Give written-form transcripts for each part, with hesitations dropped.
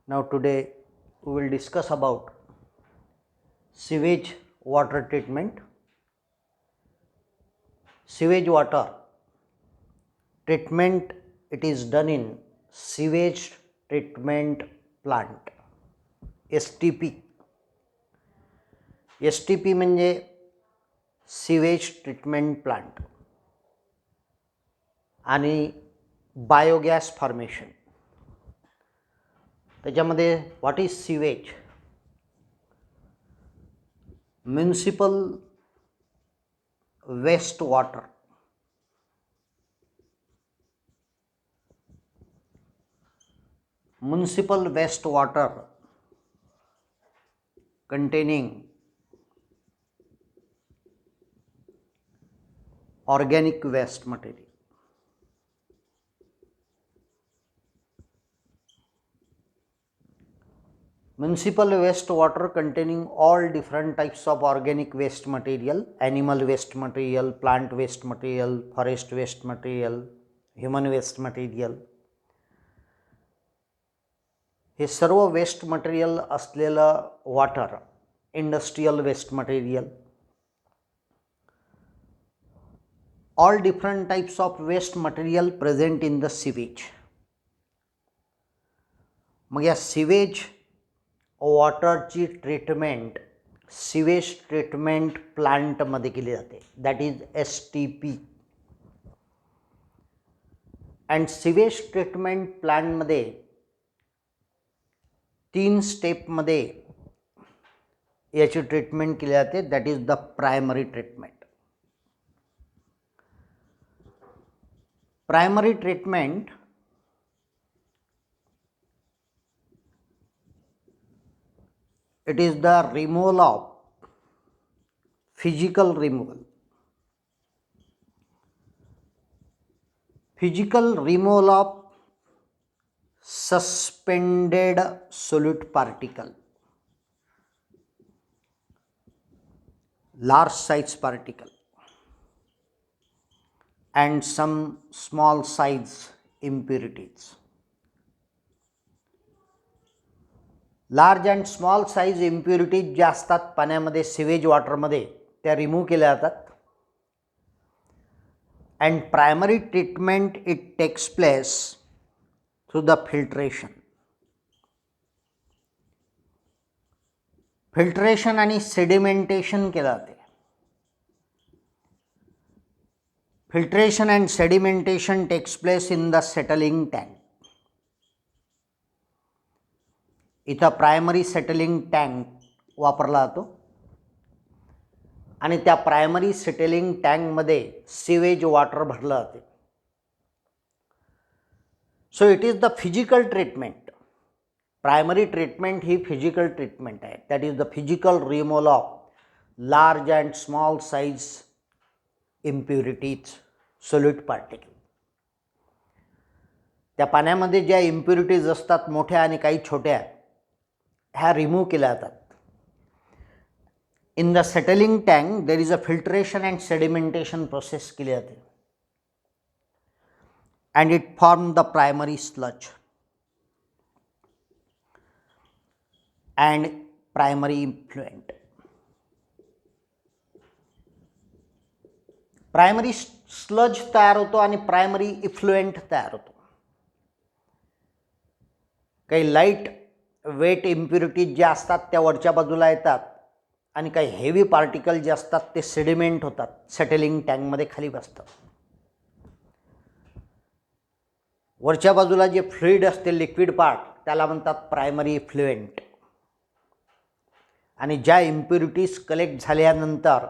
Now today we will discuss about sewage water treatment. Sewage water treatment, it is done in sewage treatment plant, STP. STP म्हणजे sewage treatment plant आणि biogas formation. त्याच्यामध्ये what is sewage? Municipal waste water, municipal wastewater containing organic waste material. Municipal wastewater containing all different types of organic waste material, animal waste material, plant waste material, forest waste material, human waste material. हे सर्व waste material असलेलं water, industrial waste material, all different types of waste material present in the sewage. मग या sewage वॉटरची treatment sewage treatment प्लांटमध्ये केली जाते, that is STP. And sewage treatment प्लांटमध्ये 3 स्टेपमध्ये याची ट्रीटमेंट केली जाते, that is the primary treatment. Primary treatment it is the removal of physical removal of suspended solute particle, large size particle and some small size impurities. Large and small size impurities ज्या असतात पाण्यामध्ये, sewage वॉटरमध्ये, त्या remove केल्या जातात. And primary treatment it takes place through the filtration आणि sedimentation केलं जाते. Filtration and sedimentation takes place in the settling tank. इथं प्रायमरी सेटलिंग टँक वापरला जातो आणि त्या प्रायमरी सेटलिंग टँकमध्ये सिवेज वॉटर भरलं जाते. So it is the physical treatment. Primary treatment ही फिजिकल ट्रीटमेंट आहे, that is the physical removal of large and small size impurities, solute particle. त्या पाण्यामध्ये ज्या इम्प्युरिटीज असतात, मोठ्या आणि काही छोट्या, ह्या रिमूव्ह केल्या जातात. In the settling tank there is a filtration and sedimentation process केली जाते and it form the primary sludge and primary effluent. Primary sludge तयार होतो आणि प्रायमरी इफ्लुएंट तयार होतो. काही लाईट वेट इम्प्युरिटीज ज्या असतात त्या वरच्या बाजूला येतात आणि काही हेवी पार्टिकल जे असतात ते सेडिमेंट होतात, सेटलिंग टँकमध्ये खाली बसतात. वरच्या बाजूला जे फ्लुइड असते, लिक्विड पार्ट, त्याला म्हणतात प्रायमरी इफ्लुएंट. आणि ज्या इम्प्युरिटीज कलेक्ट झाल्यानंतर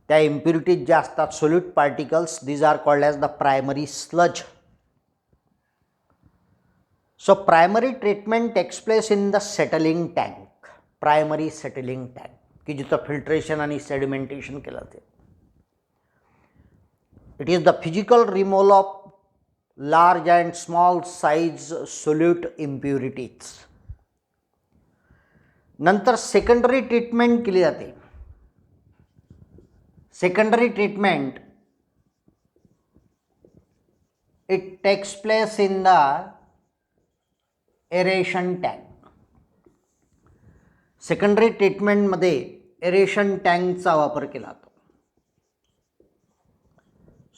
त्या इम्प्युरिटीज ज्या असतात, solute particles, these are called as the primary sludge. So primary treatment takes place in the settling tank, primary settling tank, की जिथं फिल्ट्रेशन आणि सेडिमेंटेशन केलं जाते. It is the physical removal of large and small size solute impurities. नंतर secondary treatment केली जाते. Secondary treatment it takes place in the aeration tank. Secondary ट्रीटमेंटमध्ये aeration टँकचा वापर केला जातो.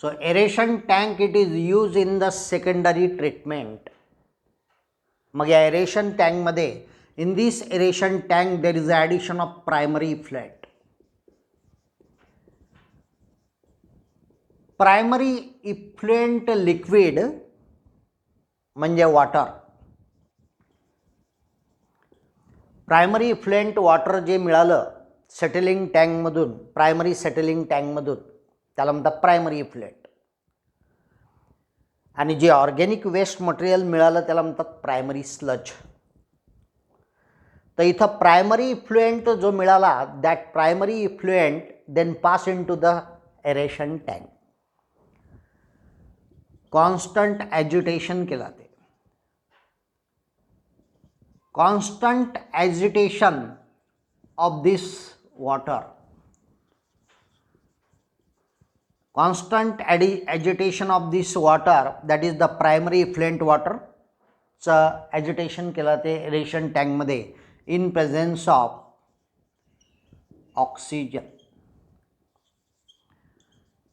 So aeration tank, it is used in the secondary treatment. मग या aeration tank मध्ये in this aeration tank there is the addition of primary effluent. Primary effluent liquid म्हणजे water. Primary effluent water जे मिळालं सेटलिंग टँकमधून, प्रायमरी सेटलिंग टँकमधून, त्याला म्हणतात primary effluent. आणि जे ऑर्गॅनिक वेस्ट मटेरियल मिळालं त्याला म्हणतात प्रायमरी स्लज. तर इथं प्रायमरी इफ्लुएंट जो मिळाला, that primary effluent then pass into the aeration tank. Constant agitation केला ते. Constant agitation of this water, constant agitation of this water, that is the primary effluent water चा agitation केला ते aeration tank मध्ये in presence of oxygen,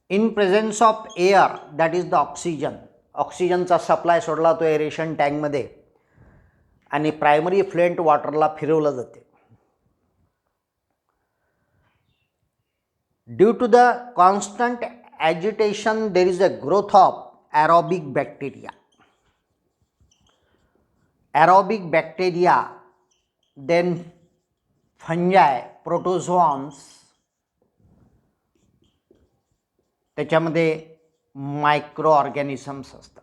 in presence of air, that is the oxygen. Oxygen चा supply सोडला तो aeration tank मध्ये आणि primary effluent वॉटरला फिरवलं जाते. Due to the constant agitation there is a growth of aerobic bacteria. Aerobic bacteria, then fungi, protozoans, त्याच्यामध्ये microorganisms असतात.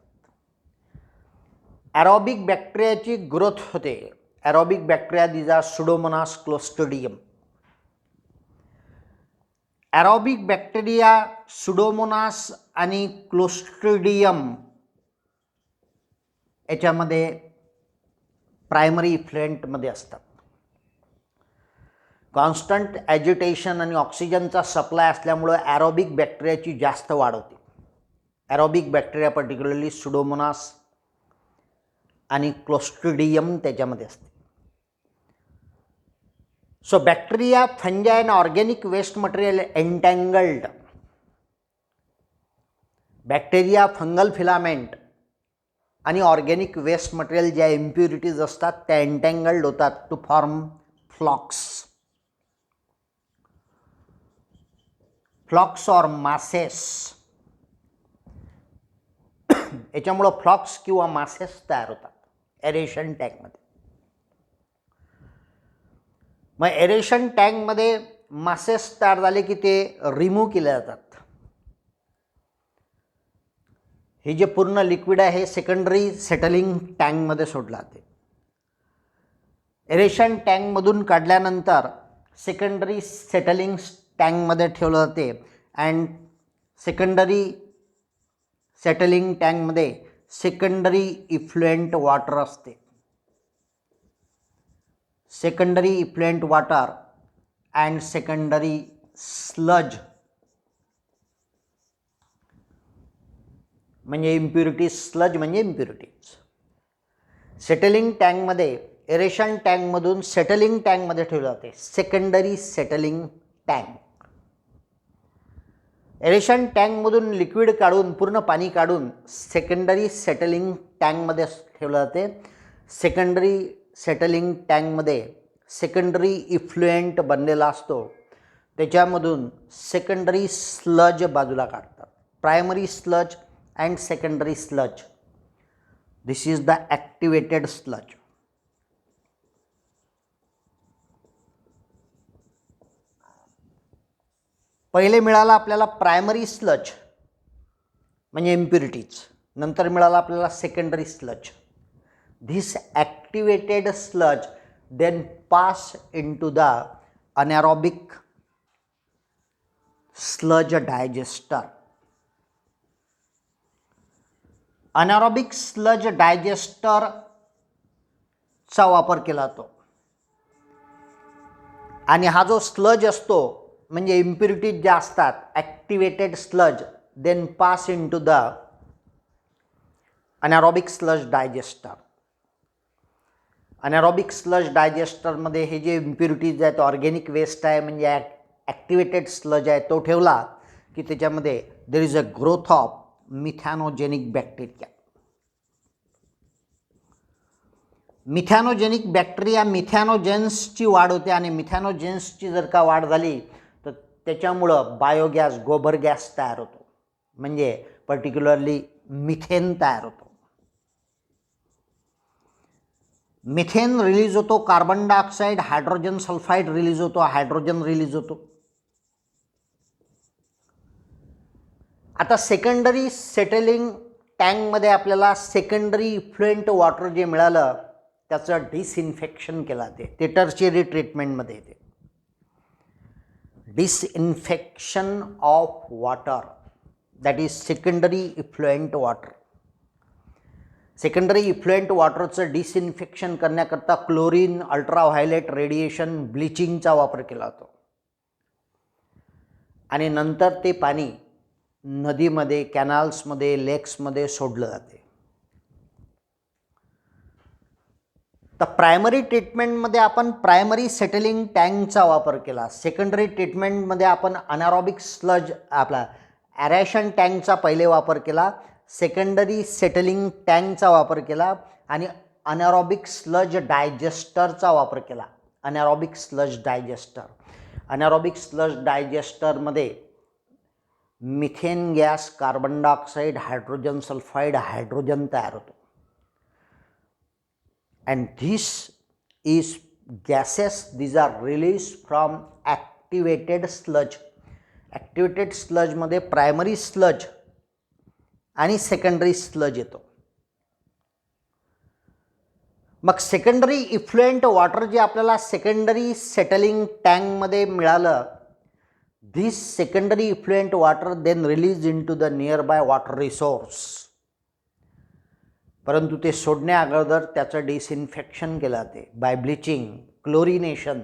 ॲरोबिक बॅक्टेरियाची ग्रोथ होते. Aerobic bacteria these are Pseudomonas Clostridium. Aerobic bacteria Pseudomonas आणि Clostridium याच्यामध्ये primary इफ्लुएंटमध्ये असतात. Constant ॲजिटेशन आणि ऑक्सिजनचा सप्लाय असल्यामुळं ॲरोबिक बॅक्टेरियाची जास्त वाढ होते. ॲरोबिक बॅक्टेरिया पर्टिक्युलरली सुडोमोनास आणि क्लोस्ट्रिडियम त्याच्यामध्ये असते. सो बॅक्टेरिया, फंजाय आणि organic waste material entangled. Bacteria, fungal filament आणि ऑर्गॅनिक वेस्ट मटेरियल ज्या इम्प्युरिटीज असतात त्या एन्टँगल्ड होतात to form flocs. Flocs or masses. याच्यामुळं फ्लॉक्स किंवा मासेस तयार होतात एरेशन टँकमध्ये. मग एरेशन टँकमध्ये मासेस तयार झाले की ते रिमूव्ह केले जातात. हे जे पूर्ण लिक्विड आहे हे सेकंडरी सेटलिंग टँकमध्ये सोडलं जाते. एरेशन टँकमधून काढल्यानंतर सेकंडरी सेटलिंग टँकमध्ये ठेवलं जाते. अँड सेकंडरी सेटलिंग टँकमध्ये सेकंडरी इफ्लुएंट वॉटर असते. Secondary effluent water and secondary sludge म्हणजे इम्प्युरिटीज. स्लज म्हणजे इम्प्युरिटीज. सेटलिंग टँकमध्ये, एरेशन टँकमधून सेटलिंग टँकमध्ये ठेवलं जाते. Secondary settling tank. एरेशन टँकमधून लिक्विड काढून, पूर्ण पाणी काढून सेकंडरी सेटलिंग टँकमध्ये ठेवलं जाते. सेकंडरी सेटलिंग टँकमध्ये सेकंडरी इफ्लुएंट बनलेला असतो, त्याच्यामधून सेकंडरी स्लज बाजूला काढतात. Primary sludge and secondary sludge. This is the activated sludge. पहिले मिळाला आपल्याला प्रायमरी स्लज म्हणजे इम्प्युरिटीज. नंतर मिळाला आपल्याला secondary sludge. This activated sludge then pass into the anaerobic sludge digester. Anaerobic sludge डायजेस्टरचा वापर केला जातो. आणि हा जो स्लज असतो म्हणजे इम्प्युरिटीज ज्या असतात, activated sludge then pass into the anaerobic sludge digester. Anaerobic sludge डायजेस्टरमध्ये हे जे इम्प्युरिटीज आहेत, ऑर्गॅनिक वेस्ट आहे म्हणजे ॲक्टिवेटेड स्लज आहे, तो ठेवला की त्याच्यामध्ये there is a growth of methanogenic bacteria. Methanogenic bacteria मिथॅनोजेन्सची वाढ होते आणि मिथॅनोजेन्सची जर का वाढ झाली तर त्याच्यामुळं बायोगॅस, गोबर गॅस तयार होतो, म्हणजे पर्टिक्युलरली मिथेन तयार होतो. मिथेन रिलीज होतो, carbon dioxide, hydrogen sulphide release होतो, हायड्रोजन रिलीज होतो. आता सेकंडरी सेटलिंग टँकमध्ये आपल्याला सेकंडरी इफ्लुएंट वॉटर जे मिळालं त्याचं डिसइन्फेक्शन केलं ते टर्शियरी ट्रीटमेंटमध्ये येते. Disinfection of water, that is secondary effluent water. Secondary effluent वॉटरचं डिसइन्फेक्शन करण्याकरता क्लोरीन, अल्ट्राव्हायलेट रेडिएशन, ब्लिचिंगचा वापर केला जातो आणि नंतर ते पाणी नदीमध्ये, कॅनल्समध्ये, लेक्समध्ये सोडलं जाते. तर प्रायमरी ट्रीटमेंटमध्ये आपण प्रायमरी सेटलिंग टँकचा वापर केला. सेकंडरी ट्रीटमेंटमध्ये आपण अनॅरोबिक स्लज आपला ॲरेशन टँकचा पहिले वापर केला, सेकंडरी सेटलिंग टँकचा वापर केला आणि अनॅरोबिक स्लज डायजेस्टरचा वापर केला. Anaerobic sludge digester, anaerobic sludge डायजेस्टरमध्ये methane gas, carbon dioxide, hydrogen sulphide, hydrogen तयार होतो. And this is gases, these are released from activated sludge. Activated स्लजमध्ये प्रायमरी स्लज आणि सेकंडरी स्लज येतो. मग सेकंडरी इफ्लुएंट वॉटर जे आपल्याला सेकंडरी सेटलिंग टँकमध्ये मिळालं, this secondary effluent water then release into the nearby water resource. परंतु ते सोडण्या अगोदर त्याचं डिसइन्फेक्शन केलं जाते बाय ब्लिचिंग, क्लोरिनेशन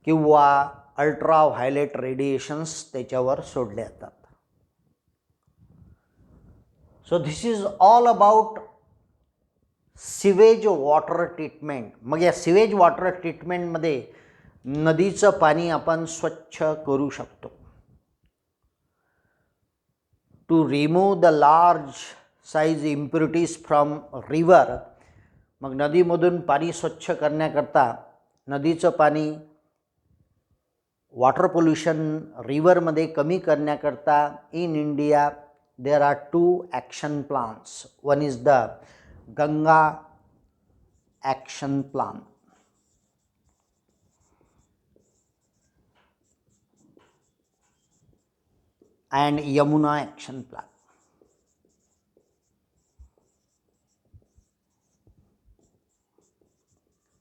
किंवा अल्ट्राव्हायलेट रेडिएशन्स त्याच्यावर सोडले जातात. So this is all about sewage water treatment. मग या सिवेज वॉटर ट्रीटमेंटमध्ये नदीचं पाणी आपण स्वच्छ करू शकतो. To remove the large size impurities from river. मग नदीमधून पाणी स्वच्छ करण्याकरता, नदीचं पाणी वॉटर पोल्युशन रिव्हरमध्ये कमी करण्याकरता in India there are 2 action plans. One is the Ganga action plan and Yamuna action plan.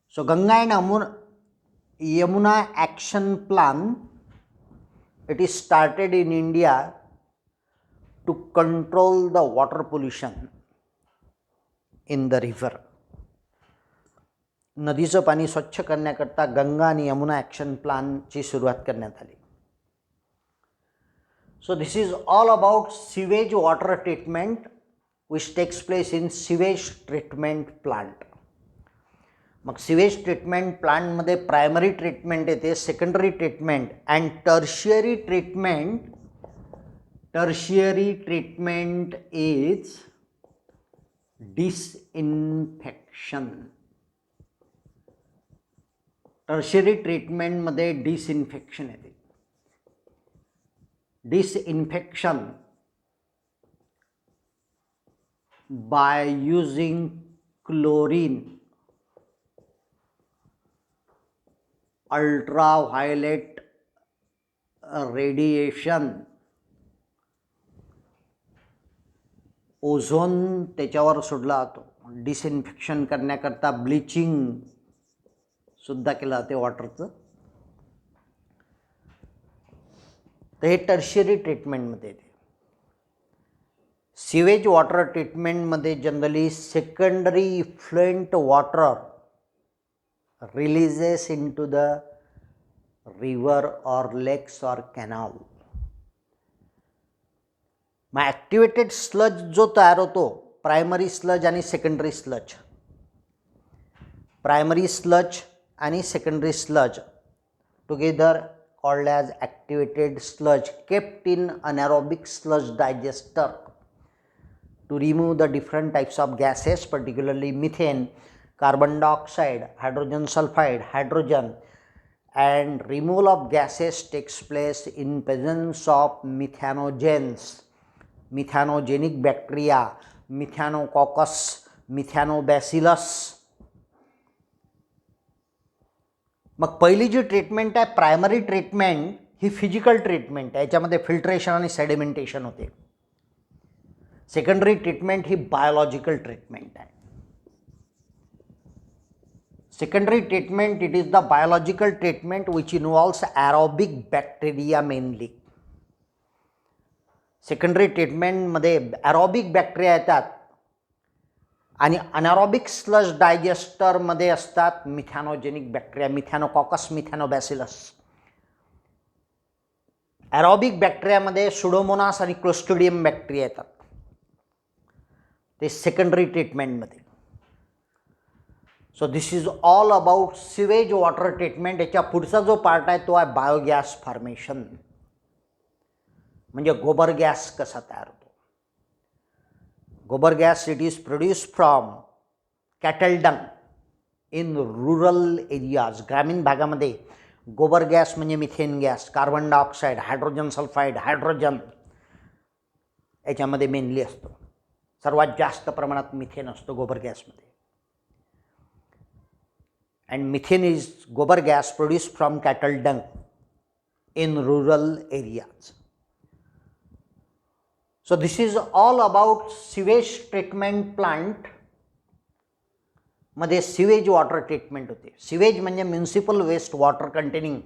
So Ganga and Yamuna action plan, it is started in India to control the water pollution in the river. नदीचं पाणी स्वच्छ करण्याकरता गंगा आणि Yamuna action प्लानची सुरुवात करण्यात आली. So this is all about sewage water treatment which takes place in sewage treatment plant. मग sewage treatment प्लांटमध्ये प्रायमरी ट्रीटमेंट येते, secondary treatment and tertiary treatment. Tertiary treatment is disinfection. Tertiary ट्रीटमेंटमध्ये डिसइन्फेक्शन येते. Disinfection by using chlorine, ultraviolet radiation, ozone त्याच्यावर सोडला जातो. Disinfection करण्याकरता bleaching सुद्धा केलं जाते वॉटरचं. तर हे टर्शियरी ट्रीटमेंटमध्ये येते. सिवेज वॉटर ट्रीटमेंटमध्ये generally secondary effluent water releases into the river और लेक्स और कॅनल. मग ॲक्टिवेटेड स्लज जो तयार होतो, प्रायमरी स्लज आणि secondary sludge, primary sludge and secondary sludge together called as activated sludge kept in anaerobic sludge digester to remove the different types of gases, particularly methane, carbon dioxide, hydrogen sulfide, hydrogen, and removal of gases takes place in presence of methanogens, methanogenic bacteria, methanococcus, methanobacillus. मग पहिली जी treatment आहे primary treatment ही physical treatment आहे, याच्यामध्ये filtration आणि sedimentation होते. Secondary treatment ही बायोलॉजिकल ट्रीटमेंट आहे. Secondary treatment it is the biological treatment which involves aerobic bacteria mainly. Secondary ट्रीटमेंटमध्ये ॲरोबिक बॅक्टेरिया येतात आणि अनॅरोबिक स्लज डायजेस्टरमध्ये असतात methanogenic bacteria, methanococcus, methanobacillus. Aerobic बॅक्टेरियामध्ये सुडोमोनास आणि क्लोस्ट्रिडियम बॅक्टेरिया येतात, ते सेकंडरी ट्रीटमेंटमध्ये. So this is all about sewage water treatment. याच्या पुढचा जो पार्ट आहे तो आहे बायोगॅस फॉर्मेशन, म्हणजे गोबर गॅस कसा तयार होतो. Gobar gas it is produced from cattle dung in rural areas. ग्रामीण भागामध्ये गोबर गॅस म्हणजे methane gas, carbon dioxide, hydrogen sulphide, hydrogen याच्यामध्ये मेनली असतो. सर्वात जास्त प्रमाणात मिथेन असतो गोबर गॅसमध्ये. And methane is gobar gas produced from cattle dung in rural areas. So this is all about sewage treatment plant मध्ये सिवेज वॉटर ट्रीटमेंट होते. Sewage म्हणजे municipal waste water containing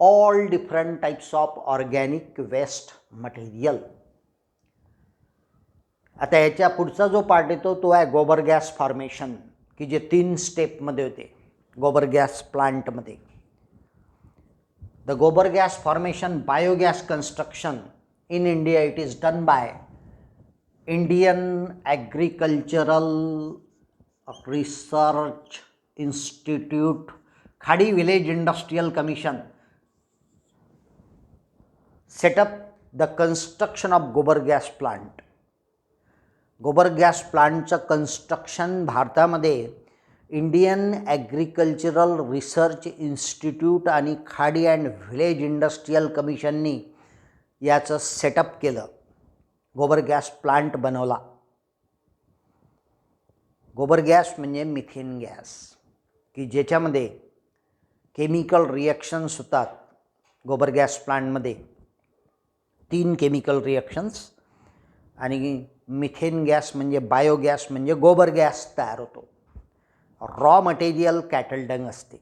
all different types of organic waste material. आता याच्या पुढचा जो part येतो तो आहे गोबर गॅस फॉर्मेशन, की जे 3 स्टेपमध्ये होते गोबर गॅस प्लांटमध्ये. द गोबर gas formation biogas construction in India it is done by Indian Agricultural Research Institute, Khadi Village Industrial Commission set up the construction of gobar gas plant. गोबर गॅस प्लांटचं कन्स्ट्रक्शन भारतामध्ये Indian agricultural research institute आणि खाडी and village industrial कमिशननी याचं setup केलं. गोबर gas plant बनवला. गोबर gas म्हणजे मिथेन गॅस, की ज्याच्यामध्ये केमिकल रिॲक्शन्स होतात गोबर गॅस प्लांटमध्ये, 3 केमिकल रिॲक्शन्स. आणि मिथेन गॅस म्हणजे बायोगॅस म्हणजे गोबर गॅस तयार होतो. रॉ मटेरियल कॅटल डंग असते.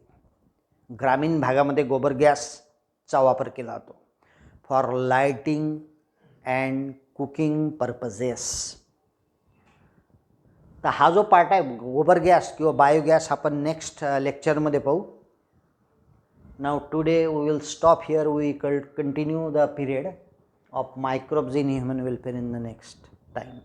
ग्रामीण भागामध्ये गोबर गॅसचा वापर केला जातो for lighting and cooking purposes. तर हा जो पार्ट आहे गोबर गॅस किंवा बायोगॅस आपण नेक्स्ट लेक्चरमध्ये पाहू. Now today we will stop here. We continue the period of microbes in human welfare in the next time.